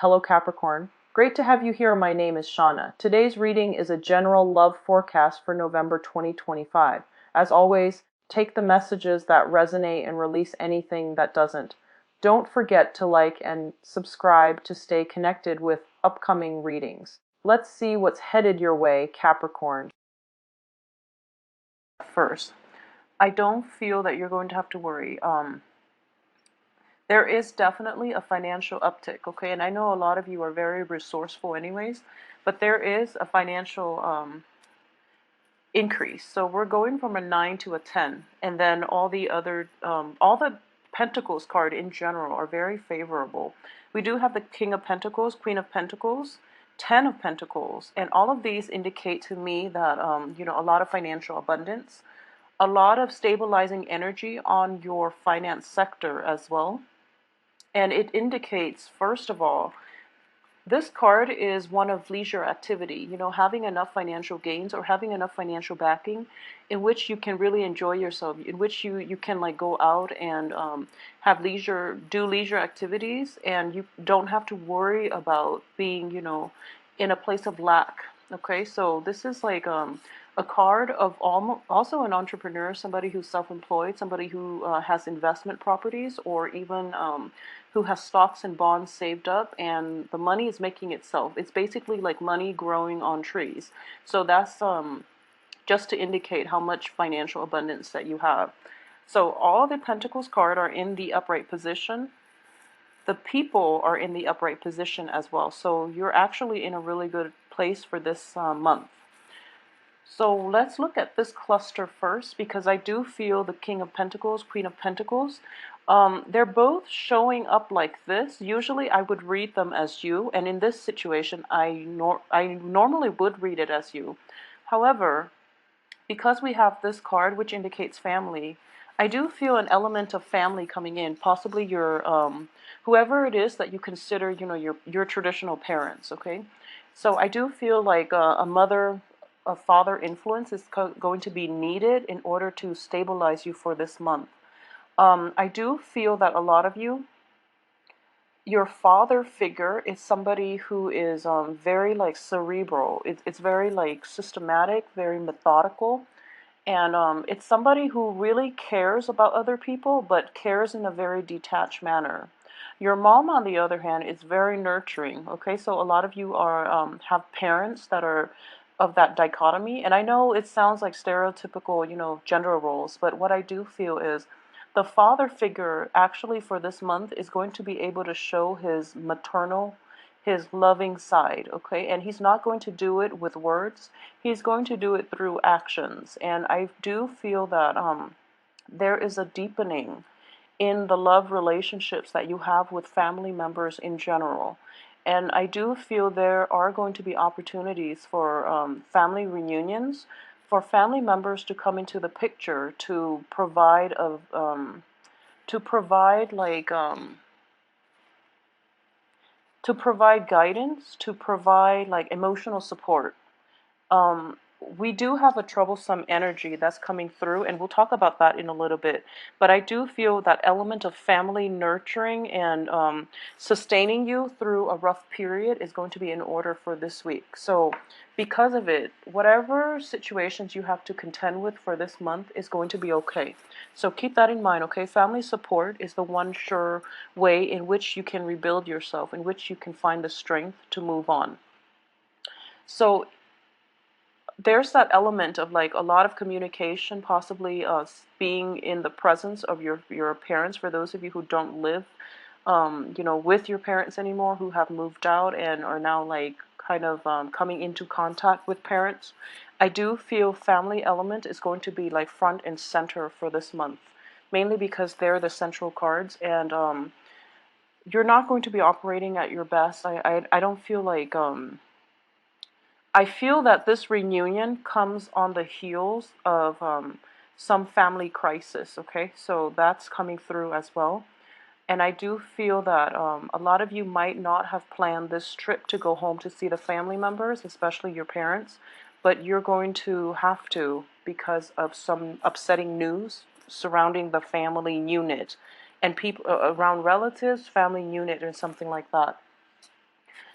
Hello Capricorn. Great to have you here. My name is Shauna. Today's reading is a general love forecast for November 2025. As always, take the messages that resonate and release anything that doesn't. Don't forget to like and subscribe to stay connected with upcoming readings. Let's see what's headed your way, Capricorn. First, I don't feel that you're going to have to worry. There is definitely a financial uptick, okay? And I know a lot of you are very resourceful anyways, but there is a financial increase. So we're going from a 9 to a 10, and then all the Pentacles card in general are very favorable. We do have the King of Pentacles, Queen of Pentacles, 10 of Pentacles, and all of these indicate to me that, a lot of financial abundance, a lot of stabilizing energy on your finance sector as well. And it indicates, first of all, this card is one of leisure activity, having enough financial gains or having enough financial backing in which you can really enjoy yourself, in which you can like go out and have do leisure activities, and you don't have to worry about being, in a place of lack. Okay, so this is like a card of also an entrepreneur, somebody who's self-employed, somebody who has investment properties, or even who has stocks and bonds saved up, and the money is making itself. It's basically like money growing on trees. So that's just to indicate how much financial abundance that you have. So all the Pentacles card are in the upright position. The people are in the upright position as well. So you're actually in a really good place for this month. So let's look at this cluster first, because I do feel the King of Pentacles, Queen of Pentacles, they're both showing up like this. Usually I would read them as you, and in this situation I normally would read it as you. However, because we have this card which indicates family, I do feel an element of family coming in, possibly your whoever it is that you consider, your traditional parents, okay? So I do feel like a father influence is going to be needed in order to stabilize you for this month. I do feel that a lot of you, your father figure is somebody who is very like cerebral. It's very like systematic, very methodical, and it's somebody who really cares about other people, but cares in a very detached manner. Your mom, on the other hand, is very nurturing. Okay, so a lot of you are have parents that are of that dichotomy, and I know it sounds like stereotypical, gender roles, but what I do feel is the father figure actually for this month is going to be able to show his maternal, his loving side, okay? And he's not going to do it with words. He's going to do it through actions. And I do feel that there is a deepening in the love relationships that you have with family members in general. And I do feel there are going to be opportunities for family reunions, for family members to come into the picture to provide to provide guidance, to provide like emotional support. um, we do have a troublesome energy that's coming through, and we'll talk about that in a little bit. But I do feel that element of family nurturing and sustaining you through a rough period is going to be in order for this week. So because of it, whatever situations you have to contend with for this month is going to be okay. So keep that in mind, okay? Family support is the one sure way in which you can rebuild yourself, in which you can find the strength to move on. So there's that element of like a lot of communication, possibly being in the presence of your parents. For those of you who don't live, with your parents anymore, who have moved out and are now like kind of coming into contact with parents, I do feel family element is going to be like front and center for this month, mainly because they're the central cards, and you're not going to be operating at your best. I don't feel like I feel that this reunion comes on the heels of some family crisis, okay? So that's coming through as well. And I do feel that a lot of you might not have planned this trip to go home to see the family members, especially your parents, but you're going to have to because of some upsetting news surrounding the family unit and people around relatives, family unit, or something like that.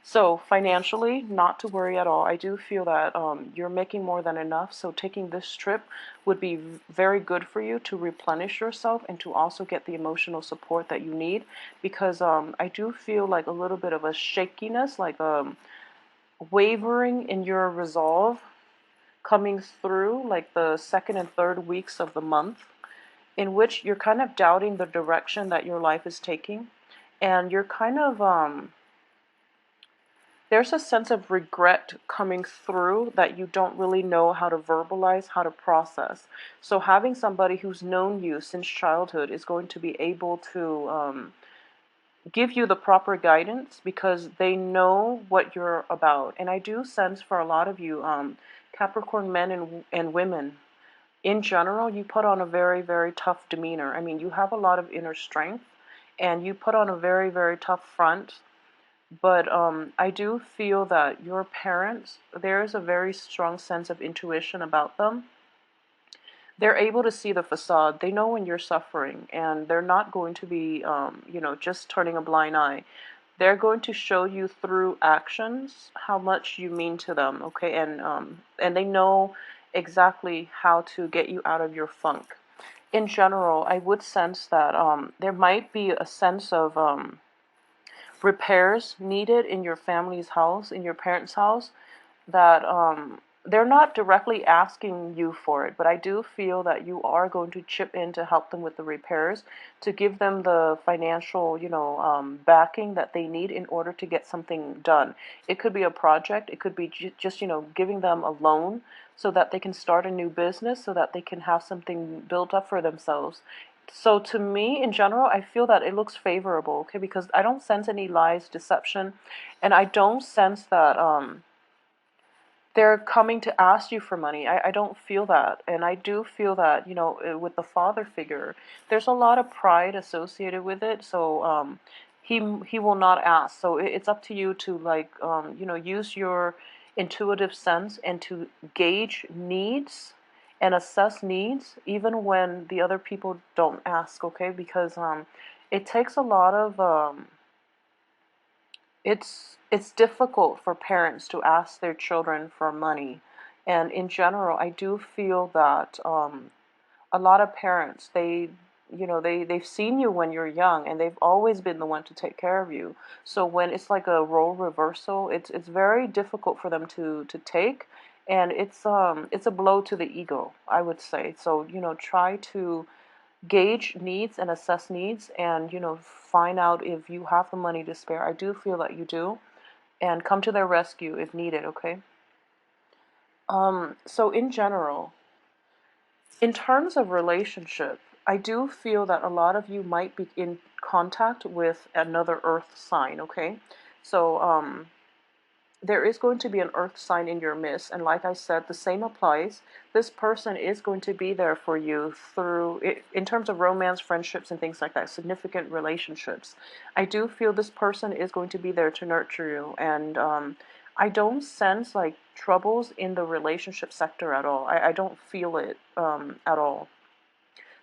So financially, not to worry at all. I do feel that you're making more than enough. So taking this trip would be very good for you to replenish yourself and to also get the emotional support that you need. Because I do feel like a little bit of a shakiness, like wavering in your resolve coming through like the second and third weeks of the month, in which you're kind of doubting the direction that your life is taking. And you're kind of there's a sense of regret coming through that you don't really know how to verbalize, how to process. So having somebody who's known you since childhood is going to be able to give you the proper guidance because they know what you're about. And I do sense for a lot of you, Capricorn men and women, in general, you put on a very, very tough demeanor. I mean, you have a lot of inner strength and you put on a very, very tough front. But I do feel that your parents, there is a very strong sense of intuition about them. They're able to see the facade. They know when you're suffering, and they're not going to be, just turning a blind eye. They're going to show you through actions how much you mean to them, okay? And they know exactly how to get you out of your funk. In general, I would sense that there might be a sense of repairs needed in your family's house, in your parents' house, that they're not directly asking you for it, but I do feel that you are going to chip in to help them with the repairs, to give them the financial, backing that they need in order to get something done. It could be a project, it could be just, giving them a loan so that they can start a new business, so that they can have something built up for themselves. So to me, in general, I feel that it looks favorable, okay, because I don't sense any lies, deception, and I don't sense that they're coming to ask you for money. I don't feel that. And I do feel that, with the father figure, there's a lot of pride associated with it. So he will not ask. So it's up to you to, like, use your intuitive sense and to gauge needs and assess needs even when the other people don't ask, okay? Because it takes a lot of it's difficult for parents to ask their children for money, and in general, I do feel that a lot of parents, they've seen you when you're young, and they've always been the one to take care of you. So when it's like a role reversal, it's very difficult for them to take, and it's a blow to the ego, I would say. So try to gauge needs and assess needs, and find out if you have the money to spare. I do feel that you do, and come to their rescue if needed, okay? So in general, in terms of relationship, I do feel that a lot of you might be in contact with another earth sign, okay? So there is going to be an earth sign in your midst, and like I said, the same applies. This person is going to be there for you through in terms of romance, friendships, and things like that, significant relationships. I do feel this person is going to be there to nurture you, and I don't sense like troubles in the relationship sector at all. I don't feel it at all.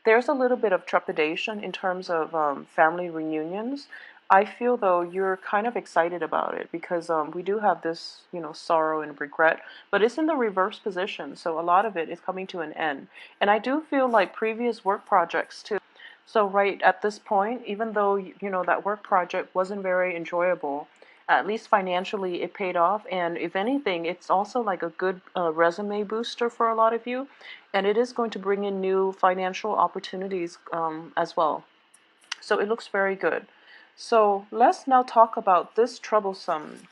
There's a little bit of trepidation in terms of family reunions. I feel though you're kind of excited about it because we do have this, sorrow and regret, but it's in the reverse position, so a lot of it is coming to an end. And I do feel like previous work projects too. So right at this point, even though that work project wasn't very enjoyable, at least financially it paid off, and if anything, it's also like a good resume booster for a lot of you, and it is going to bring in new financial opportunities as well. So it looks very good. So let's now talk about this troublesome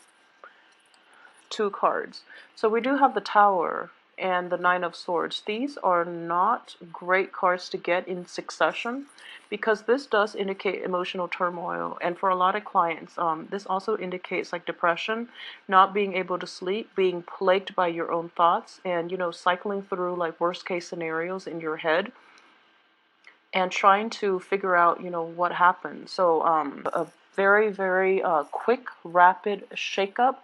two cards. So we do have the Tower and the Nine of Swords. These are not great cards to get in succession because this does indicate emotional turmoil. And for a lot of clients, this also indicates like depression, not being able to sleep, being plagued by your own thoughts, and cycling through like worst case scenarios in your head and trying to figure out, what happened. So a very, very quick, rapid shakeup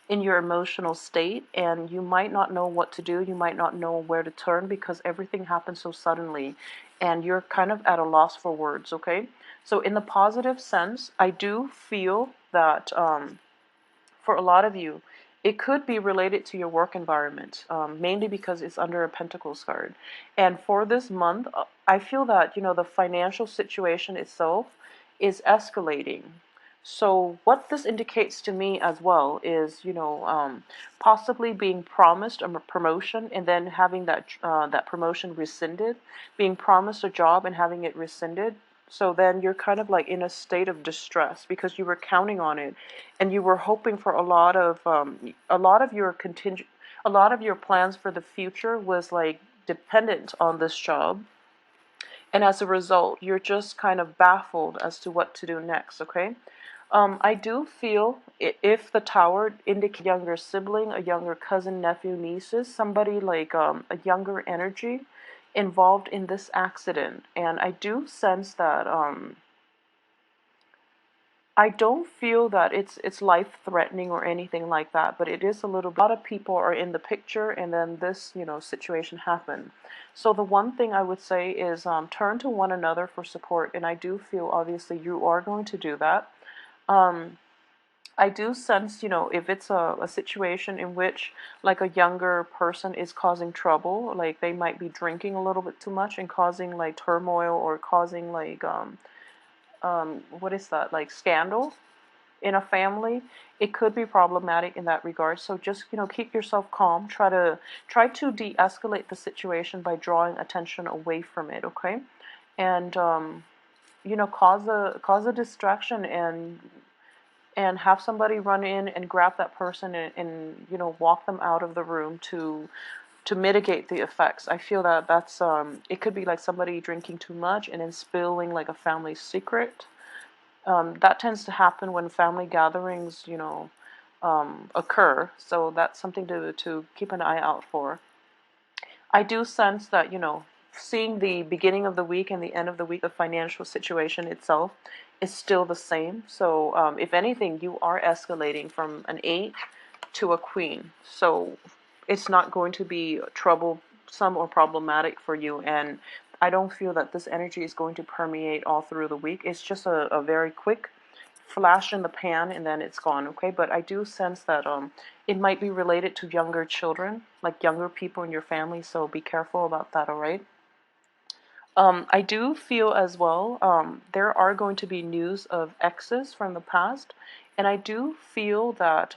in your emotional state, and you might not know what to do. You might not know where to turn because everything happens so suddenly, and you're kind of at a loss for words, okay? So in the positive sense, I do feel that For a lot of you, it could be related to your work environment, mainly because it's under a Pentacles card. And for this month, I feel that, the financial situation itself is escalating. So what this indicates to me as well is, possibly being promised a promotion and then having that promotion rescinded, being promised a job and having it rescinded. So then you're kind of like in a state of distress because you were counting on it, and you were hoping for a lot of your plans for the future was like dependent on this job, and as a result, you're just kind of baffled as to what to do next. Okay. I do feel if the tower indicates a younger sibling, a younger cousin, nephew, nieces, somebody like a younger energy involved in this accident. And I do sense that I don't feel that it's life threatening or anything like that, but it is a little. A lot of people are in the picture, and then this situation happened. So the one thing I would say is turn to one another for support, and I do feel obviously you are going to do that. Um, I do sense, if it's a situation in which like a younger person is causing trouble, like they might be drinking a little bit too much and causing like turmoil or causing like what is that, like scandal in a family, it could be problematic in that regard. So just, keep yourself calm. Try to de-escalate the situation by drawing attention away from it, okay? And cause a distraction, and have somebody run in and grab that person and walk them out of the room to mitigate the effects. I feel that that's it could be like somebody drinking too much and then spilling like a family secret. That tends to happen when family gatherings, occur. So that's something to keep an eye out for. I do sense that, seeing the beginning of the week and the end of the week, the financial situation itself is still the same. So, if anything, you are escalating from an 8 to a queen. So, it's not going to be troublesome or problematic for you. And I don't feel that this energy is going to permeate all through the week. It's just a very quick flash in the pan and then it's gone, okay? But I do sense that it might be related to younger children, like younger people in your family, so be careful about that, all right? I do feel as well there are going to be news of exes from the past, and I do feel that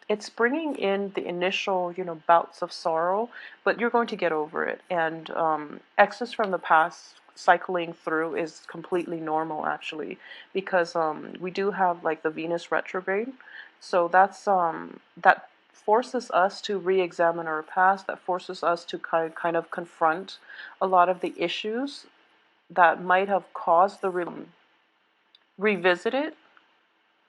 it's bringing in the initial, bouts of sorrow, but you're going to get over it. And exes from the past cycling through is completely normal, actually, because we do have like the Venus retrograde, so that forces us to re-examine our past, that forces us to kind of confront a lot of the issues that might have caused the revisit it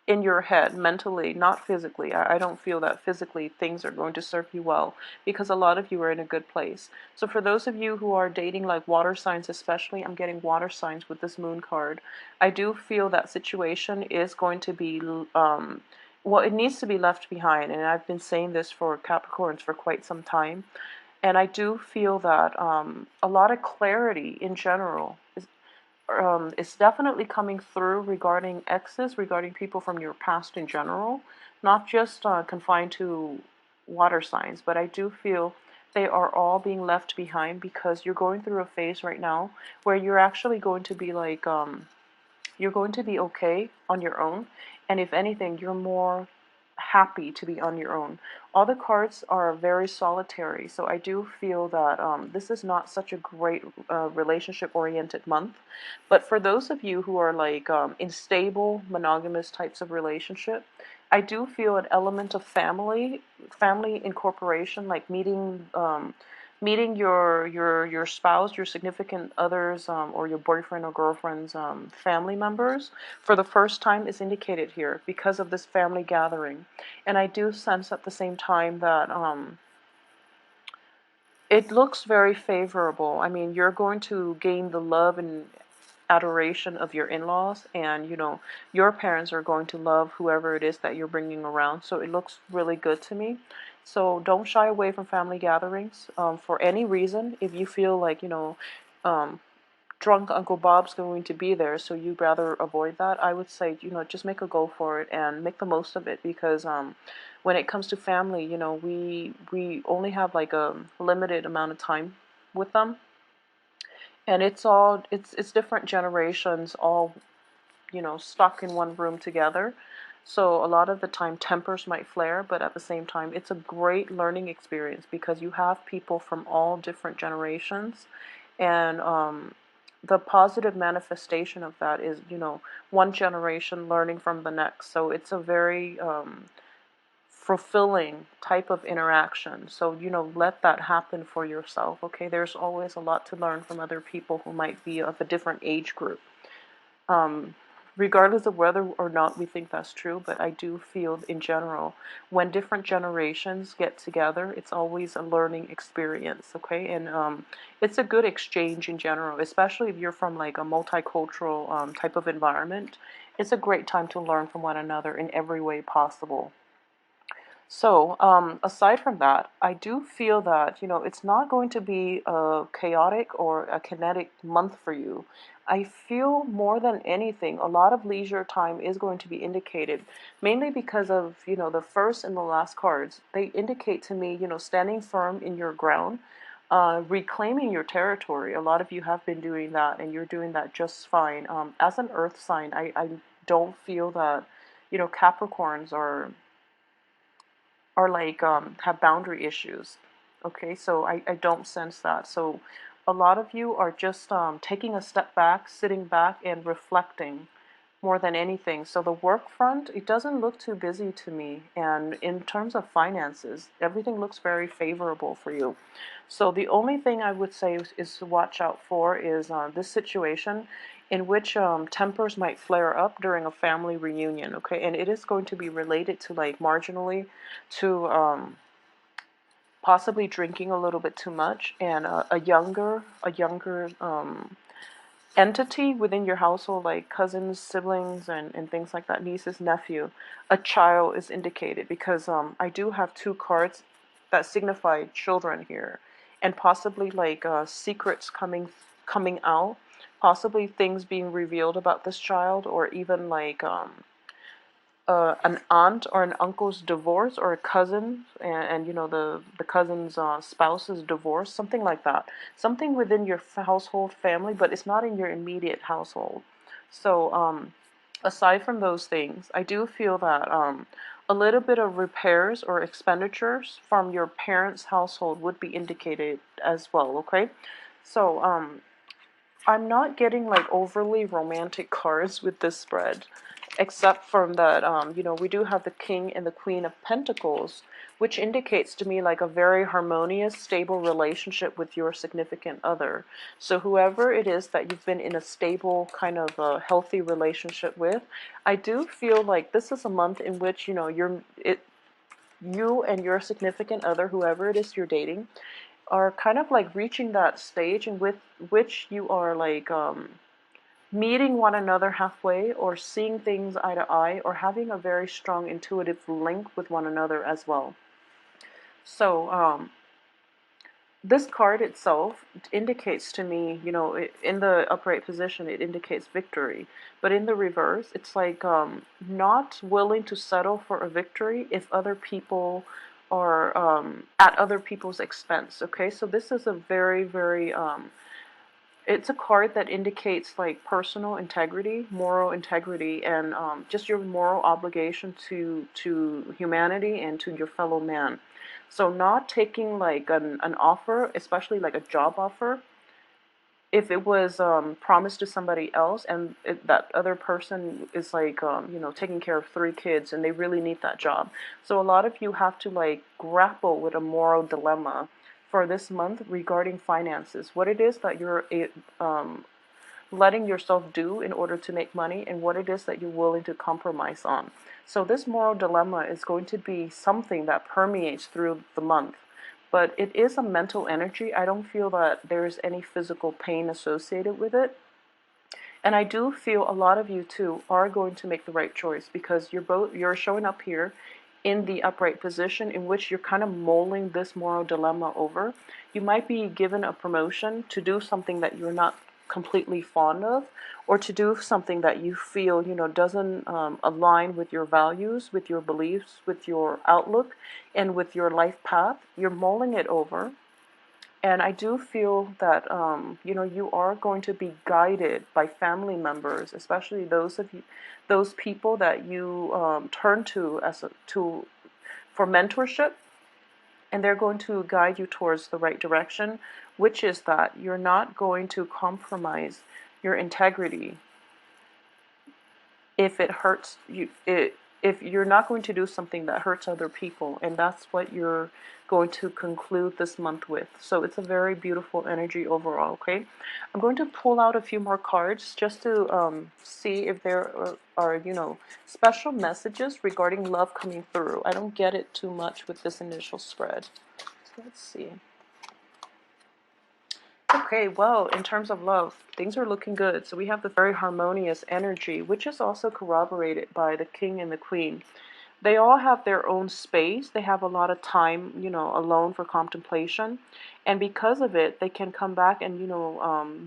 in your head mentally, not physically. I don't feel that physically things are going to serve you well because a lot of you are in a good place. So for those of you who are dating like water signs, especially, I'm getting water signs with this moon card. I do feel that situation is going to be well, it needs to be left behind, and I've been saying this for Capricorns for quite some time. And I do feel that a lot of clarity in general is definitely coming through regarding exes, regarding people from your past in general, not just confined to water signs, but I do feel they are all being left behind because you're going through a phase right now where you're actually going to be like, you're going to be okay on your own. And if anything, you're more happy to be on your own. All the cards are very solitary, so I do feel that this is not such a great relationship-oriented month. But for those of you who are like in stable, monogamous types of relationship, I do feel an element of family incorporation, like meeting your spouse, your significant others, or your boyfriend or girlfriend's family members for the first time is indicated here because of this family gathering. And I do sense at the same time that it looks very favorable. I mean, you're going to gain the love and adoration of your in-laws, and your parents are going to love whoever it is that you're bringing around. So it looks really good to me. So don't shy away from family gatherings for any reason. If you feel like um, drunk Uncle Bob's going to be there, so you'd rather avoid that, I would say, just make a go for it and make the most of it, because when it comes to family, we only have like a limited amount of time with them, and it's different generations all stuck in one room together. So a lot of the time tempers might flare, but at the same time it's a great learning experience because you have people from all different generations, and the positive manifestation of that is one generation learning from the next. So it's a very fulfilling type of interaction. So let that happen for yourself. Okay, there's always a lot to learn from other people who might be of a different age group. um, Regardless of whether or not we think that's true, but I do feel in general, when different generations get together, it's always a learning experience, okay? And it's a good exchange in general, especially if you're from like a multicultural type of environment. It's a great time to learn from one another in every way possible. So, aside from that, I do feel that, it's not going to be a chaotic or a kinetic month for you. I feel more than anything, a lot of leisure time is going to be indicated, mainly because of, the first and the last cards. They indicate to me, standing firm in your ground, reclaiming your territory. A lot of you have been doing that, and you're doing that just fine. As an earth sign, I don't feel that, Capricorns are like have boundary issues. Okay, so I don't sense that. So a lot of you are just taking a step back, sitting back and reflecting more than anything. So the work front, it doesn't look too busy to me. And in terms of finances, everything looks very favorable for you. So the only thing I would say is to watch out for is this situation in which tempers might flare up during a family reunion, okay? And it is going to be related to like marginally to possibly drinking a little bit too much, and a younger entity within your household, like cousins, siblings, and things like that, nieces, nephew, a child is indicated, because I do have two cards that signify children here, and possibly like secrets coming out, possibly things being revealed about this child, or even like an aunt or an uncle's divorce, or a cousin, and the cousin's spouse's divorce, something like that, something within your household family, but it's not in your immediate household. So aside from those things, I do feel that a little bit of repairs or expenditures from your parents' household would be indicated as well. Okay, so I'm not getting like overly romantic cards with this spread, except from that, we do have the King and the Queen of Pentacles, which indicates to me like a very harmonious, stable relationship with your significant other. So whoever it is that you've been in a stable, kind of a healthy relationship with, I do feel like this is a month in which, you and your significant other, whoever it is you're dating, are kind of like reaching that stage in with which you are like meeting one another halfway, or seeing things eye to eye, or having a very strong intuitive link with one another as well. So this card itself indicates to me, in the upright position, it indicates victory. But in the reverse, it's like not willing to settle for a victory if other people are at other people's expense. Okay, so this is a very, very it's a card that indicates like personal integrity, moral integrity, and just your moral obligation to humanity and to your fellow man. So not taking like an offer, especially like a job offer, if it was promised to somebody else, and that other person is like taking care of 3 kids and they really need that job. So a lot of you have to like grapple with a moral dilemma for this month regarding finances, what it is that you're letting yourself do in order to make money, and what it is that you're willing to compromise on. So this moral dilemma is going to be something that permeates through the month, but it is a mental energy. I don't feel that there's any physical pain associated with it. And I do feel a lot of you too are going to make the right choice, because you're showing up here in the upright position in which you're kind of mulling this moral dilemma over. You might be given a promotion to do something that you're not completely fond of, or to do something that you feel, doesn't align with your values, with your beliefs, with your outlook, and with your life path. You're mulling it over. And I do feel that, you are going to be guided by family members, especially those people that you turn to for mentorship, and they're going to guide you towards the right direction, which is that you're not going to compromise your integrity if it hurts you. If you're not going to do something that hurts other people, and that's what you're going to conclude this month with. So it's a very beautiful energy overall. Okay, I'm going to pull out a few more cards just to see if there are special messages regarding love coming through. I don't get it too much with this initial spread. So let's see. Okay, well, in terms of love, things are looking good. So we have the very harmonious energy, which is also corroborated by the king and the queen. They all have their own space. They have a lot of time, alone for contemplation. And because of it, they can come back and,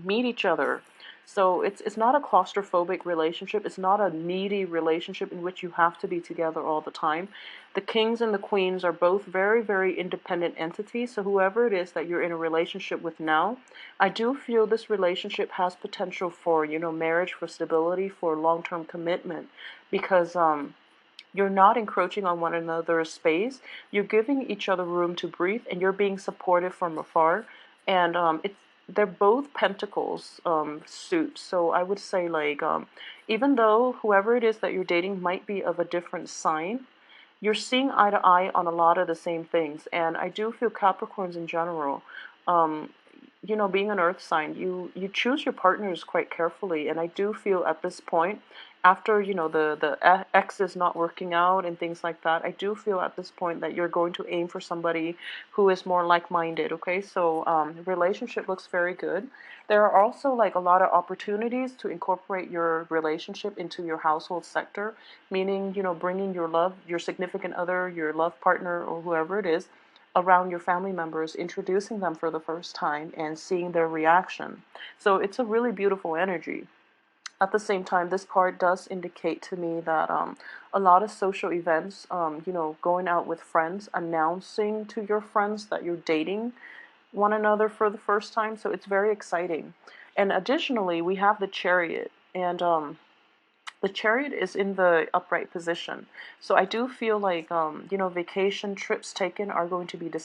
meet each other. So it's not a claustrophobic relationship. It's not a needy relationship in which you have to be together all the time. The kings and the queens are both very, very independent entities. So whoever it is that you're in a relationship with now, I do feel this relationship has potential for, marriage, for stability, for long-term commitment, because you're not encroaching on one another's space. You're giving each other room to breathe, and you're being supportive from afar. And they're both pentacles suits. So I would say, like, even though whoever it is that you're dating might be of a different sign, you're seeing eye to eye on a lot of the same things. And I do feel Capricorns in general, um, being an earth sign, you choose your partners quite carefully. And I do feel at this point, after, the ex is not working out and things like that, I do feel at this point that you're going to aim for somebody who is more like-minded, okay? So relationship looks very good. There are also, like, a lot of opportunities to incorporate your relationship into your household sector, meaning, bringing your love, your significant other, your love partner, or whoever it is, around your family members, introducing them for the first time and seeing their reaction. So it's a really beautiful energy. At the same time, this card does indicate to me that a lot of social events, going out with friends, announcing to your friends that you're dating one another for the first time. So it's very exciting. And additionally, we have the Chariot. And the Chariot is in the upright position. So I do feel like, vacation trips taken are going to be